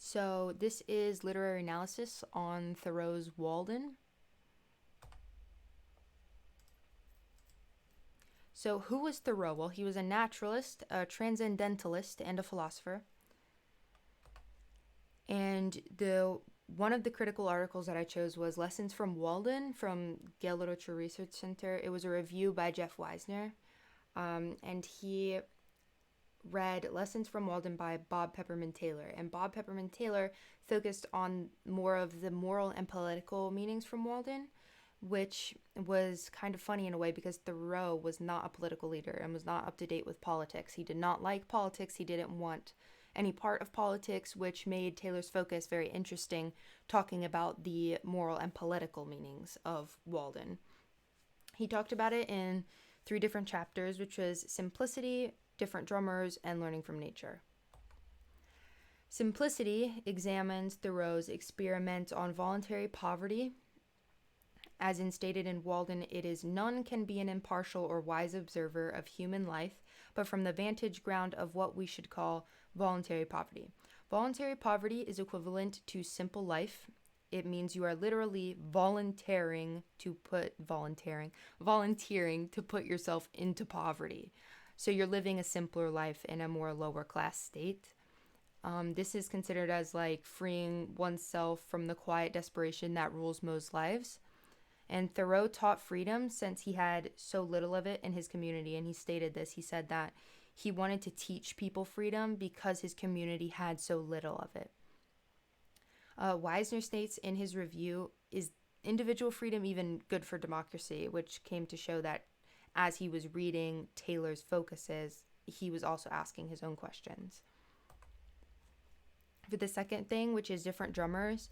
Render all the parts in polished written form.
So this is literary analysis on Thoreau's Walden. So who was Thoreau? Well, he was a naturalist, a transcendentalist, and a philosopher. And the one of the critical articles that I chose was Lessons from Walden from Gale Literature Research Center. It was a review by Geoff Wisner, and he read Lessons from Walden by Bob Peppermint Taylor. And Bob Peppermint Taylor focused on more of the moral and political meanings from Walden, which was kind of funny in a way because Thoreau was not a political leader and was not up to date with politics. He did not like politics. He didn't want any part of politics, which made Taylor's focus very interesting, talking about the moral and political meanings of Walden. He talked about it in 3 different chapters, which was simplicity, different drummers, and learning from nature. Simplicity examines Thoreau's experiment on voluntary poverty. As stated in Walden, it is none can be an impartial or wise observer of human life, but from the vantage ground of what we should call voluntary poverty. Voluntary poverty is equivalent to simple life. It means you are literally volunteering to put yourself into poverty. So you're living a simpler life in a more lower class state. This is considered as like freeing oneself from the quiet desperation that rules most lives. And Thoreau taught freedom since he had so little of it in his community. And he stated this. He said that he wanted to teach people freedom because his community had so little of it. Wisner states in his review, is individual freedom even good for democracy? Which came to show that as he was reading Taylor's focuses, he was also asking his own questions. For the second thing, which is different drummers,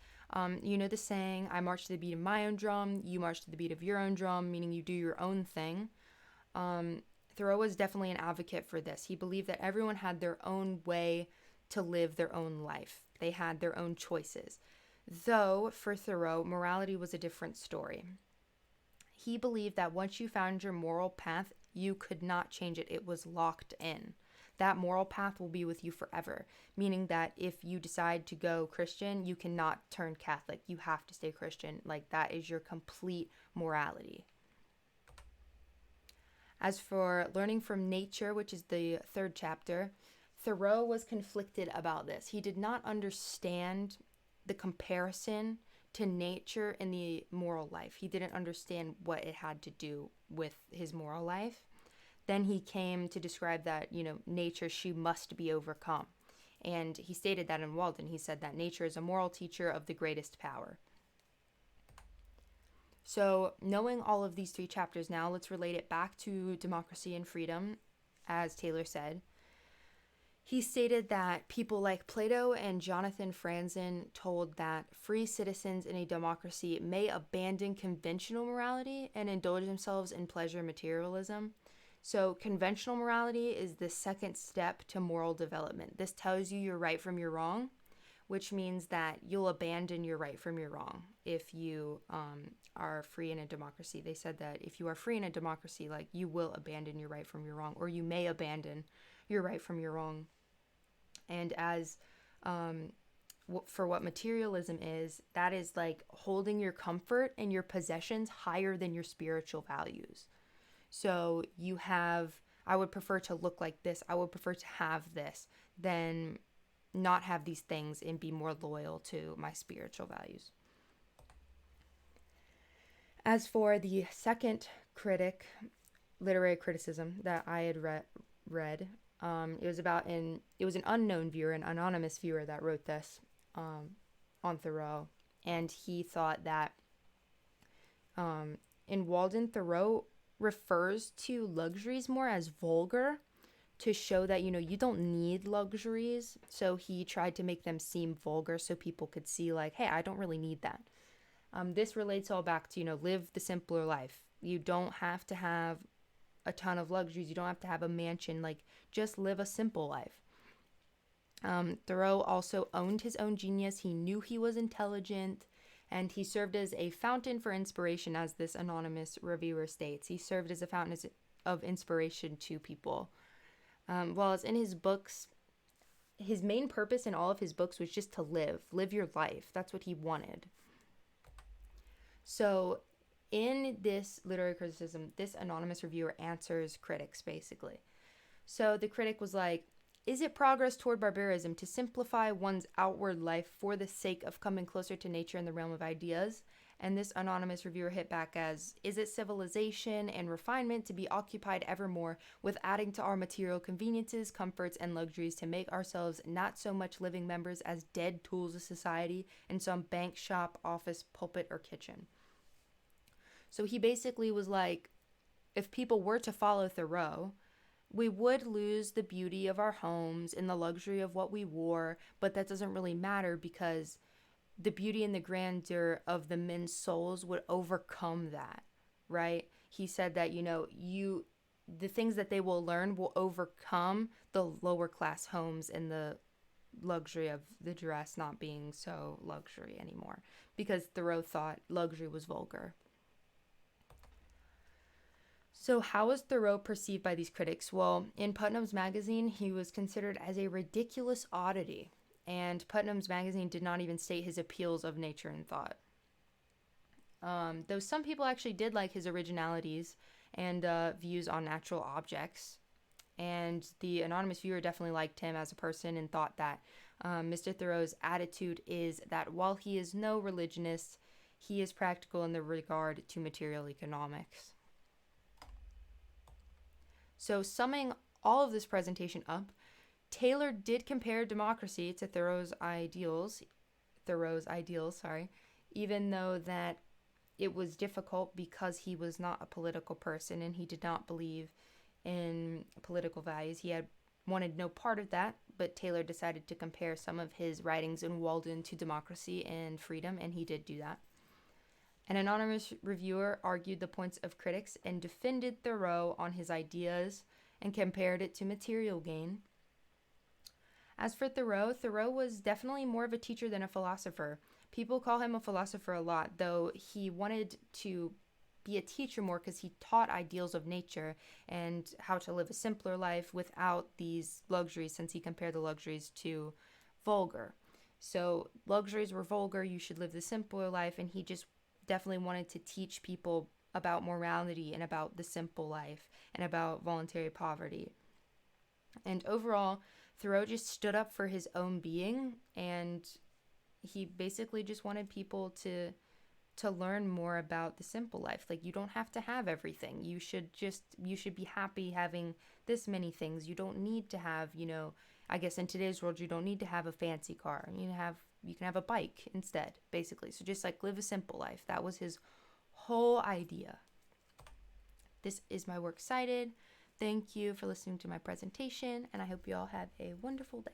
you know the saying, I march to the beat of my own drum, you march to the beat of your own drum, meaning you do your own thing. Thoreau was definitely an advocate for this. He believed that everyone had their own way to live their own life. They had their own choices. Though, for Thoreau, morality was a different story. He believed that once you found your moral path, you could not change it. It was locked in. That moral path will be with you forever, meaning that if you decide to go Christian, you cannot turn Catholic. You have to stay Christian. Like, that is your complete morality. As for learning from nature, which is the 3rd chapter, Thoreau was conflicted about this. He did not understand the comparison to nature in the moral life. He didn't understand what it had to do with his moral life. Then he came to describe that, nature, she must be overcome. And he stated that in Walden. He said that nature is a moral teacher of the greatest power. So knowing all of these 3 chapters now, let's relate it back to democracy and freedom, as Taylor said. He stated that people like Plato and Jonathan Franzen told that free citizens in a democracy may abandon conventional morality and indulge themselves in pleasure materialism. So conventional morality is the second step to moral development. This tells you your right from your wrong, which means that you'll abandon your right from your wrong if you are free in a democracy. They said that if you are free in a democracy, like, you will abandon your right from your wrong, or you may abandon your right from your wrong. And as for what materialism is, that is like holding your comfort and your possessions higher than your spiritual values. So I would prefer to look like this, I would prefer to have this, than not have these things and be more loyal to my spiritual values. As for the second critic, literary criticism that I had read, it was an unknown viewer, an anonymous viewer that wrote this on Thoreau, and he thought that in Walden, Thoreau refers to luxuries more as vulgar to show that, you don't need luxuries. So he tried to make them seem vulgar so people could see, like, hey, I don't really need that. This relates all back to, live the simpler life. You don't have to have a ton of luxuries. You don't have to have a mansion. Like, just live a simple life. Thoreau also owned his own genius. He knew he was intelligent, and he served as a fountain for inspiration, as this anonymous reviewer states. He served as a fountain of inspiration to people. While it's in his books, his main purpose in all of his books was just to live your life. That's what he wanted. So in this literary criticism, this anonymous reviewer answers critics, basically. So the critic was like, is it progress toward barbarism to simplify one's outward life for the sake of coming closer to nature in the realm of ideas? And this anonymous reviewer hit back as, is it civilization and refinement to be occupied evermore with adding to our material conveniences, comforts, and luxuries to make ourselves not so much living members as dead tools of society in some bank, shop, office, pulpit, or kitchen? So he basically was like, if people were to follow Thoreau, we would lose the beauty of our homes and the luxury of what we wore, but that doesn't really matter because the beauty and the grandeur of the men's souls would overcome that, right? He said that, the things that they will learn will overcome the lower class homes and the luxury of the dress not being so luxury anymore, because Thoreau thought luxury was vulgar. So how was Thoreau perceived by these critics? Well, in Putnam's magazine, he was considered as a ridiculous oddity, and Putnam's magazine did not even state his appeals of nature and thought. Though some people actually did like his originalities and views on natural objects, and the anonymous viewer definitely liked him as a person and thought that Mr. Thoreau's attitude is that while he is no religionist, he is practical in the regard to material economics. So summing all of this presentation up, Taylor did compare democracy to Thoreau's ideals, even though that it was difficult because he was not a political person and he did not believe in political values. He had wanted no part of that, but Taylor decided to compare some of his writings in Walden to democracy and freedom, and he did do that. An anonymous reviewer argued the points of critics and defended Thoreau on his ideas and compared it to material gain. As for Thoreau, Thoreau was definitely more of a teacher than a philosopher. People call him a philosopher a lot, though he wanted to be a teacher more because he taught ideals of nature and how to live a simpler life without these luxuries, since he compared the luxuries to vulgar. So luxuries were vulgar, you should live the simpler life, and he just definitely wanted to teach people about morality and about the simple life and about voluntary poverty. And overall, Thoreau just stood up for his own being, and he basically just wanted people to learn more about the simple life. Like, you don't have to have everything. You should be happy having this many things. You don't need to have, I guess in today's world, you don't need to have a fancy car. You can have a bike instead, basically. So just like live a simple life. That was his whole idea. This is my work cited. Thank you for listening to my presentation, and I hope you all have a wonderful day.